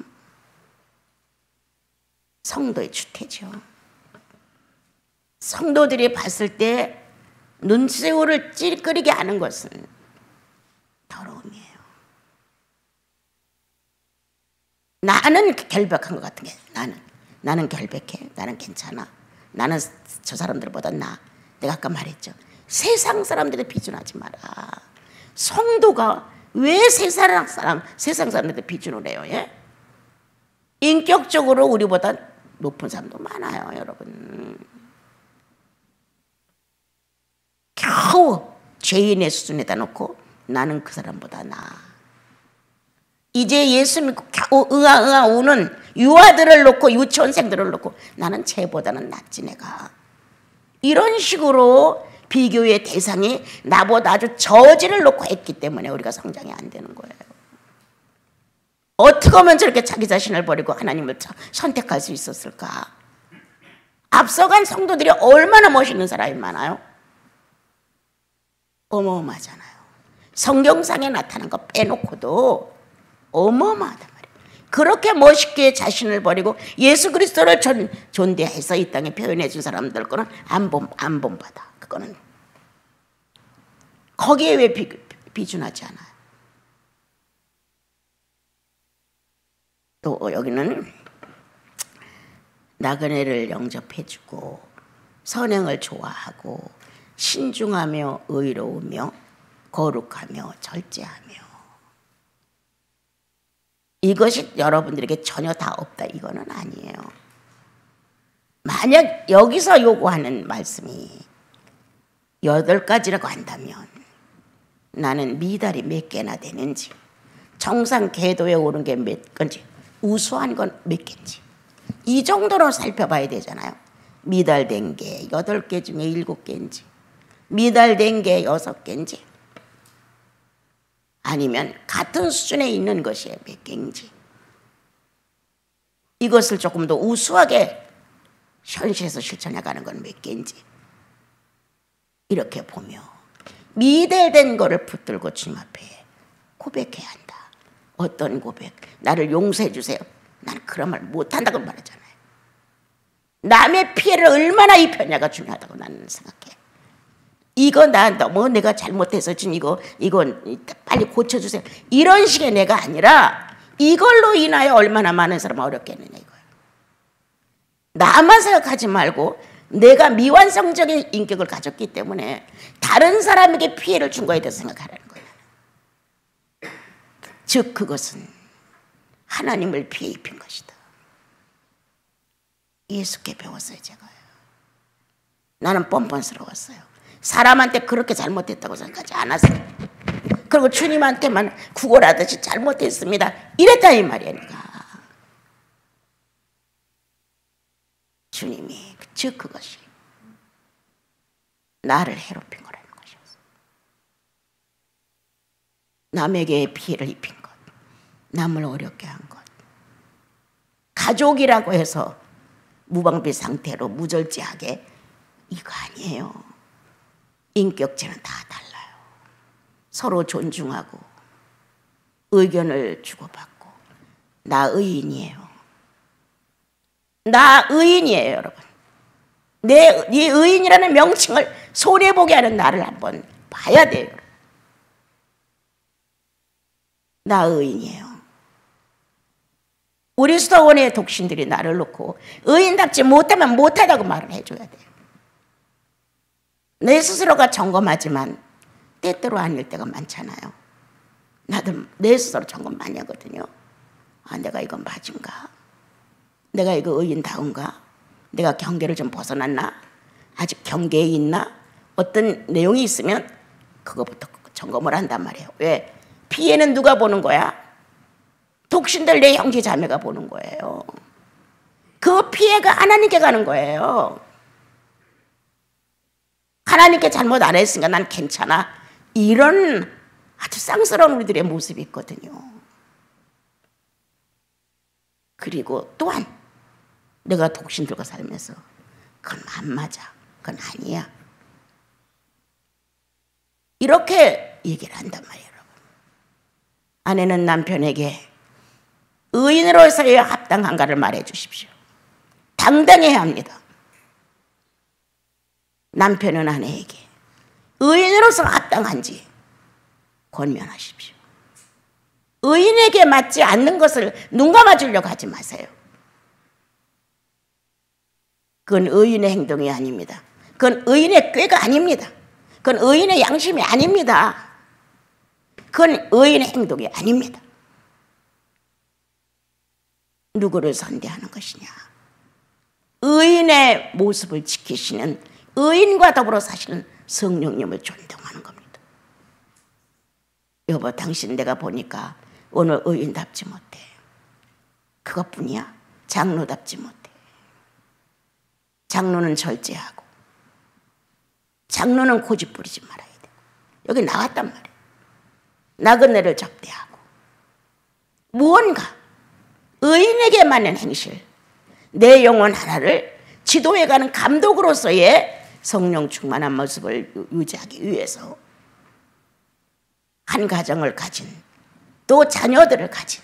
성도의 주태죠. 성도들이 봤을 때 눈시울을 찌릿거리게 하는 것은 더러움이에요. 나는 결백한 것 같은 게, 나는 결백해. 나는 괜찮아. 나는 저 사람들보다 나아. 내가 아까 말했죠. 세상 사람들에 비준하지 마라. 성도가 왜 세상 사람들에 비준을 해요? 예? 인격적으로 우리보다 높은 사람도 많아요, 여러분. 겨우 죄인의 수준에다 놓고 나는 그 사람보다 나아. 이제 예수 믿고 겨우 으아 우는 유아들을 놓고 유치원생들을 놓고 나는 쟤보다는 낫지 내가. 이런 식으로 비교의 대상이 나보다 아주 저지를 놓고 했기 때문에 우리가 성장이 안 되는 거예요. 어떻게 하면 저렇게 자기 자신을 버리고 하나님을 선택할 수 있었을까? 앞서간 성도들이 얼마나 멋있는 사람이 많아요? 어마어마하잖아요. 성경상에 나타난 거 빼놓고도 어마어마하단 말이에요. 그렇게 멋있게 자신을 버리고 예수 그리스도를 존대해서 이 땅에 표현해 준 사람들 거는 안 본받아. 그거는 거기에 왜 비준하지 않아요? 또 여기는 나그네를 영접해주고 선행을 좋아하고 신중하며 의로우며 거룩하며 절제하며. 이것이 여러분들에게 전혀 다 없다 이거는 아니에요. 만약 여기서 요구하는 말씀이 8가지라고 한다면 나는 미달이 몇 개나 되는지, 정상 궤도에 오른 게 몇 건지, 우수한 건 몇 개인지 이 정도로 살펴봐야 되잖아요. 미달된 게 8개 중에 7개인지, 미달된 게 6개인지, 아니면 같은 수준에 있는 것이 몇 개인지, 이것을 조금 더 우수하게 현실에서 실천해가는 건 몇 개인지, 이렇게 보며 미달된 거를 붙들고 주님 앞에 고백해야 한다. 어떤 고백? 나를 용서해 주세요. 나는 그런 말 못한다고 말하잖아요. 남의 피해를 얼마나 입혔냐가 중요하다고 나는 생각해. 이거 나 너무 내가 잘못해서 지금 이건 빨리 고쳐주세요. 이런 식의 내가 아니라 이걸로 인하여 얼마나 많은 사람이 어렵겠느냐 이거예요. 나만 생각하지 말고 내가 미완성적인 인격을 가졌기 때문에 다른 사람에게 피해를 준 거에 대해서 생각하라는 거예요. 즉 그것은 하나님을 피해 입힌 것이다. 예수께 배웠어요 제가요. 나는 뻔뻔스러웠어요. 사람한테 그렇게 잘못했다고 생각하지 않았어요. 그리고 주님한테만 구걸하듯이 잘못했습니다 이랬다 이 말이야 내가. 주님이 즉 그것이 나를 해롭힌 거라는 것이었어요. 남에게 피해를 입힌 것, 남을 어렵게 한 것, 가족이라고 해서 무방비 상태로 무절제하게, 이거 아니에요. 인격체는 다 달라요. 서로 존중하고 의견을 주고받고. 나 의인이에요. 나 의인이에요 여러분. 내 의인이라는 명칭을 손해보게 하는 나를 한번 봐야 돼요. 나 의인이에요. 우리 수도원의 독신들이 나를 놓고 의인답지 못하면 못하다고 말을 해줘야 돼요. 내 스스로가 점검하지만 때때로 아닐 때가 많잖아요. 나도 내 스스로 점검 많이 하거든요. 아, 내가 이건 맞은가? 내가 이거 의인다운가? 내가 경계를 좀 벗어났나? 아직 경계에 있나? 어떤 내용이 있으면 그거부터 점검을 한단 말이에요. 왜? 피해는 누가 보는 거야? 독신들 내 형제 자매가 보는 거예요. 그 피해가 하나님께 가는 거예요. 하나님께 잘못 안 했으니까 난 괜찮아. 이런 아주 쌍스러운 우리들의 모습이 있거든요. 그리고 또한 내가 독신들과 살면서 그건 안 맞아. 그건 아니야. 이렇게 얘기를 한단 말이에요, 여러분. 아내는 남편에게 의인으로서의 합당한가를 말해 주십시오. 당당해야 합니다. 남편은 아내에게 의인으로서 합당한지 권면하십시오. 의인에게 맞지 않는 것을 눈 감아주려고 하지 마세요. 그건 의인의 행동이 아닙니다. 그건 의인의 꾀가 아닙니다. 그건 의인의 양심이 아닙니다. 그건 의인의 행동이 아닙니다. 누구를 선대하는 것이냐? 의인의 모습을 지키시는 의인과 더불어 사시는 성령님을 존경하는 겁니다. 여보, 당신 내가 보니까 오늘 의인답지 못해. 그것뿐이야? 장로답지 못해. 장로는 절제하고 장로는 고집 부리지 말아야 돼. 여기 나왔단 말이에요. 나그네를 접대하고 무언가 의인에게 맞는 행실, 내 영혼 하나를 지도해가는 감독으로서의 성령 충만한 모습을 유지하기 위해서 한 가정을 가진 또 자녀들을 가진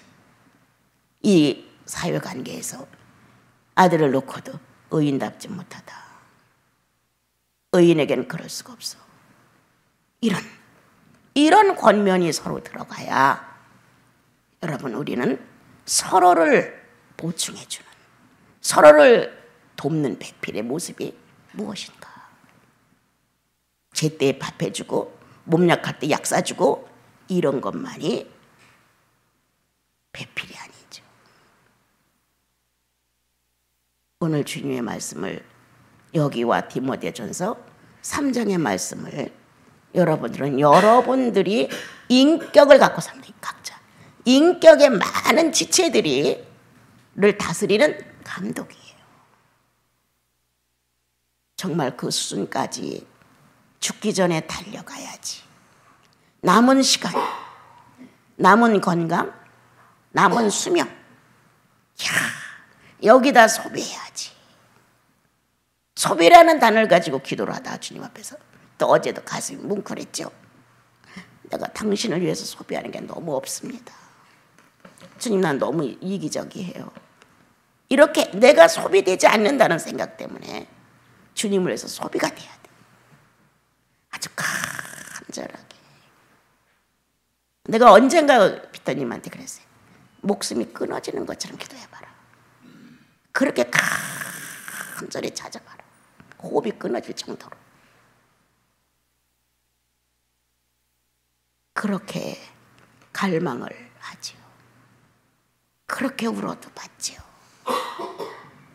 이 사회관계에서 아들을 놓고도 의인답지 못하다. 의인에게는 그럴 수가 없어. 이런 권면이 서로 들어가야 여러분 우리는 서로를 보충해주는, 서로를 돕는 배필의 모습이 무엇인가? 제때에 밥 해주고 몸 약할 때 약 사주고 이런 것만이 배필이 아니죠. 오늘 주님의 말씀을 여기와 디모데전서 3장의 말씀을 여러분들은 여러분들이 인격을 갖고 삽니다. 각자 인격의 많은 지체들이를 다스리는 감독이에요. 정말 그 수준까지 죽기 전에 달려가야지. 남은 시간, 남은 건강, 남은 수명, 여기다 소비해야지. 소비라는 단어를 가지고 기도를 하다 주님 앞에서 또 어제도 가슴이 뭉클했죠. 내가 당신을 위해서 소비하는 게 너무 없습니다. 주님, 난 너무 이기적이에요. 이렇게 내가 소비되지 않는다는 생각 때문에 주님을 위해서 소비가 돼야 돼. 아주 간절하게. 내가 언젠가 피터님한테 그랬어요. 목숨이 끊어지는 것처럼 기도해봐라. 그렇게 간절히 찾아봐라. 호흡이 끊어질 정도로. 그렇게 갈망을 하지요. 그렇게 울어도 받지요.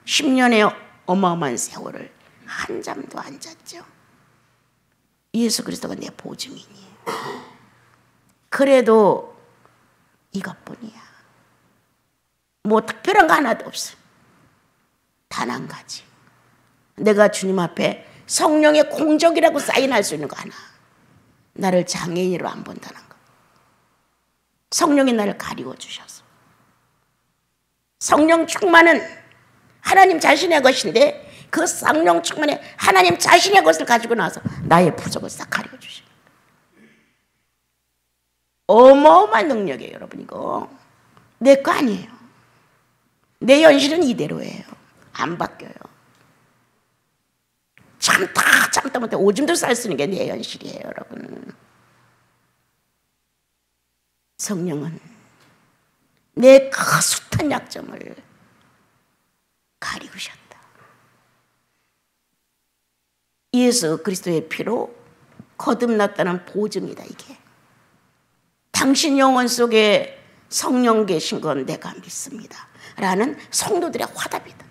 10년의 어마어마한 세월을 한 잠도 안 잤죠. 예수 그리스도가 내 보증이니. 그래도 이것뿐이야. 뭐 특별한 거 하나도 없어. 단 한 가지. 내가 주님 앞에 성령의 공적이라고 사인할 수 있는 거 하나. 나를 장애인으로 안 본다는 거. 성령이 나를 가리워 주셔서. 성령 충만은 하나님 자신의 것인데 그 성령 충만에 하나님 자신의 것을 가지고 나와서 나의 부족을 싹 가리워 주셔요. 어마어마한 능력이에요, 여러분. 이거 내 거 아니에요. 내 현실은 이대로예요. 안 바뀌어요. 참다 못해 오줌도 쌀 수 있는 게 내 현실이에요, 여러분. 성령은 내 그 숱한 약점을 가리우셨다. 예수 그리스도의 피로 거듭났다는 보증이다, 이게. 당신 영혼 속에 성령 계신 건 내가 믿습니다 라는 성도들의 화답이다.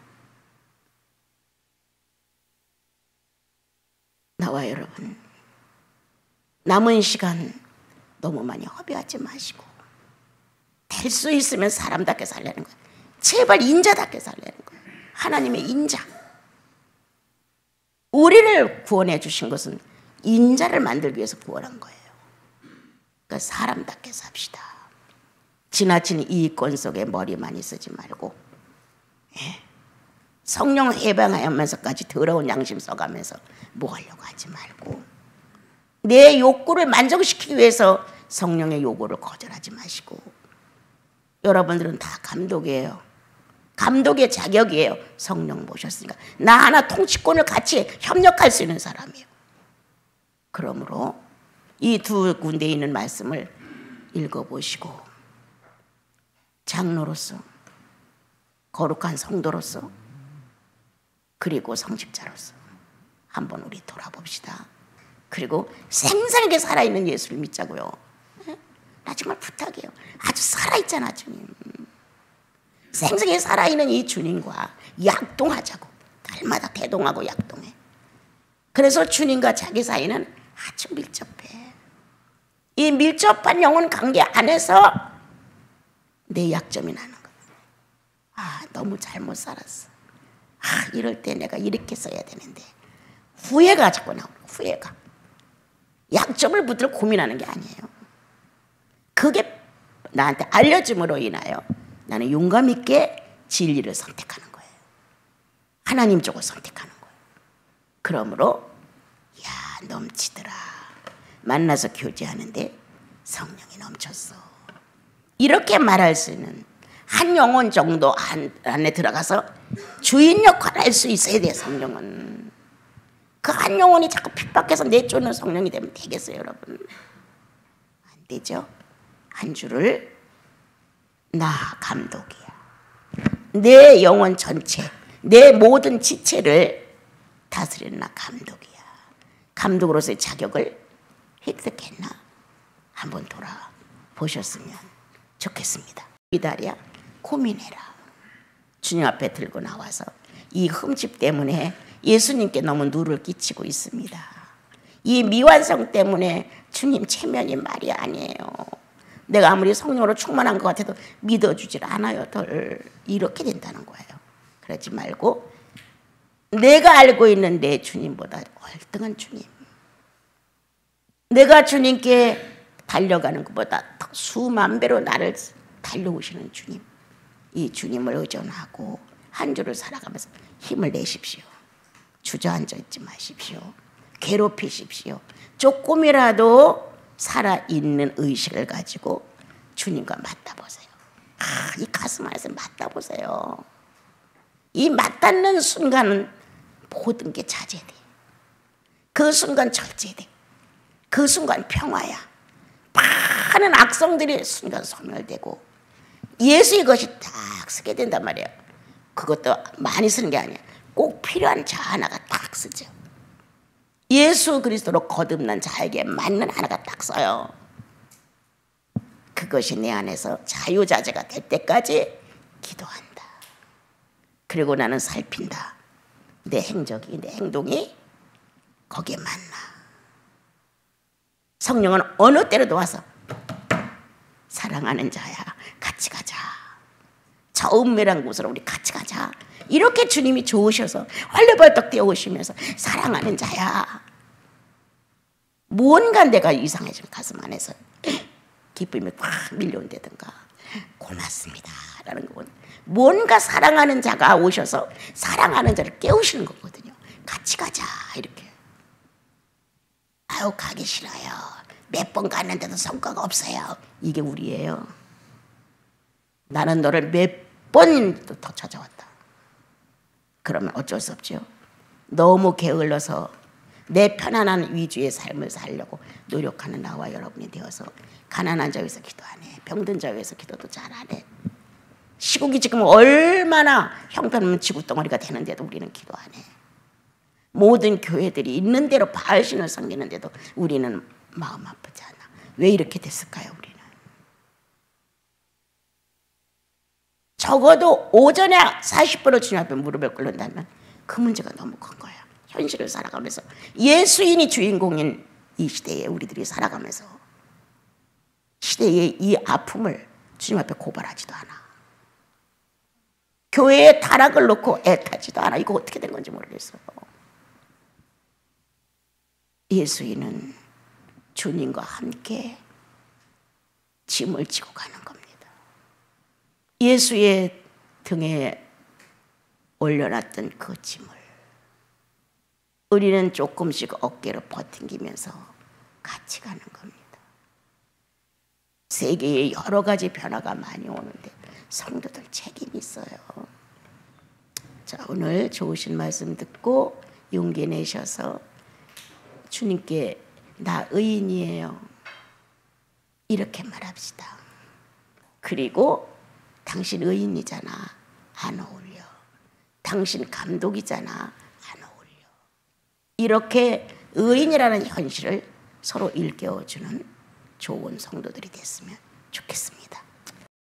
나와 여러분, 남은 시간 너무 많이 허비하지 마시고 될 수 있으면 사람답게 살려는 거예요. 제발 인자답게 살려는 거예요. 하나님의 인자. 우리를 구원해 주신 것은 인자를 만들기 위해서 구원한 거예요. 그러니까 사람답게 삽시다. 지나친 이익권 속에 머리만 쓰지 말고, 성령 해방하면서까지 더러운 양심 써가면서 뭐 하려고 하지 말고, 내 욕구를 만족시키기 위해서 성령의 요구를 거절하지 마시고. 여러분들은 다 감독이에요. 감독의 자격이에요. 성령 모셨으니까 나 하나 통치권을 같이 협력할 수 있는 사람이에요. 그러므로 이 두 군데에 있는 말씀을 읽어보시고 장로로서, 거룩한 성도로서, 그리고 성직자로서 한번 우리 돌아봅시다. 그리고 생생하게 살아있는 예수를 믿자고요. 나 정말 부탁해요. 아주 살아있잖아, 주님. 생생하게 살아있는 이 주님과 약동하자고. 날마다 대동하고 약동해. 그래서 주님과 자기 사이는 아주 밀접해. 이 밀접한 영혼 관계 안에서 내 약점이 나는 거야. 아, 너무 잘못 살았어. 아, 이럴 때 내가 이렇게 써야 되는데. 후회가 자꾸 나오는 거야, 후회가. 약점을 붙들어 고민하는 게 아니에요. 그게 나한테 알려짐으로 인하여 나는 용감 있게 진리를 선택하는 거예요. 하나님 쪽을 선택하는 거예요. 그러므로 야, 넘치더라. 만나서 교제하는데 성령이 넘쳤어. 이렇게 말할 수 있는 한 영혼 정도 안에 들어가서 주인 역할을 할 수 있어야 돼요. 성령은. 그 한 영혼이 자꾸 핍박해서 내쫓는 성령이 되면 되겠어요, 여러분? 안 되죠. 한 주를 나 감독이야. 내 영혼 전체, 내 모든 지체를 다스리는 나 감독이야. 감독으로서의 자격을 획득했나? 한번 돌아보셨으면 좋겠습니다. 이달이야, 고민해라. 주님 앞에 들고 나와서 이 흠집 때문에 예수님께 너무 누를 끼치고 있습니다. 이 미완성 때문에 주님 체면이 말이 아니에요. 내가 아무리 성령으로 충만한 것 같아도 믿어주질 않아요. 덜. 이렇게 된다는 거예요. 그러지 말고 내가 알고 있는 내 주님보다 월등한 주님, 내가 주님께 달려가는 것보다 더 수만 배로 나를 달려오시는 주님, 이 주님을 의존하고 한 주를 살아가면서 힘을 내십시오. 주저앉아 있지 마십시오. 괴롭히십시오. 조금이라도 살아있는 의식을 가지고 주님과 맞닿보세요. 이 가슴 안에서 맞닿보세요. 이 맞닿는 순간은 모든 게 자제돼. 그 순간 절제돼. 그 순간 평화야. 많은 악성들이 순간 소멸되고 예수의 것이 딱 쓰게 된단 말이에요. 그것도 많이 쓰는 게 아니야. 꼭 필요한 자 하나가 딱 쓰죠. 예수 그리스도로 거듭난 자에게 맞는 하나가 딱 써요. 그것이 내 안에서 자유자재가 될 때까지 기도한다. 그리고 나는 살핀다. 내 행적이, 내 행동이 거기에 맞나. 성령은 어느 때로도 와서 사랑하는 자야, 같이 가자. 저 은밀한 곳으로 우리 같이 가자. 이렇게 주님이 좋으셔서 활려벌떡 뛰어오시면서 사랑하는 자야. 뭔가 내가 이상해진 가슴 안에서 기쁨이 확 밀려온다든가 고맙습니다 라는 거거든요. 뭔가 사랑하는 자가 오셔서 사랑하는 자를 깨우시는 거거든요. 같이 가자 이렇게. 아유 가기 싫어요. 몇 번 갔는데도 성과가 없어요. 이게 우리예요. 나는 너를 몇 번 더 찾아왔다. 그러면 어쩔 수 없죠. 너무 게을러서 내 편안한 위주의 삶을 살려고 노력하는 나와 여러분이 되어서 가난한 자 위해서 기도 안 해. 병든 자 위해서 기도도 잘 안 해. 시국이 지금 얼마나 형편없는 지구덩어리가 되는데도 우리는 기도 안 해. 모든 교회들이 있는 대로 바알신을 섬기는데도 우리는 마음 아프지 않아. 왜 이렇게 됐을까요, 우리는? 적어도 오전에 40% 주님 앞에 무릎을 꿇는다면 그 문제가 너무 큰 거야. 현실을 살아가면서 예수인이 주인공인 이 시대에 우리들이 살아가면서 시대의 이 아픔을 주님 앞에 고발하지도 않아. 교회에 타락을 놓고 애타지도 않아. 이거 어떻게 된 건지 모르겠어요. 예수인은 주님과 함께 짐을 지고 가는 겁니다. 예수의 등에 올려놨던 그 짐을 우리는 조금씩 어깨로 버팅기면서 같이 가는 겁니다. 세계에 여러 가지 변화가 많이 오는데 성도들 책임이 있어요. 자, 오늘 좋으신 말씀 듣고 용기 내셔서 주님께 나 의인이에요. 이렇게 말합시다. 그리고 당신 의인이잖아. 안 어울려. 당신 감독이잖아. 안 어울려. 이렇게 의인이라는 현실을 서로 일깨워주는 좋은 성도들이 됐으면 좋겠습니다.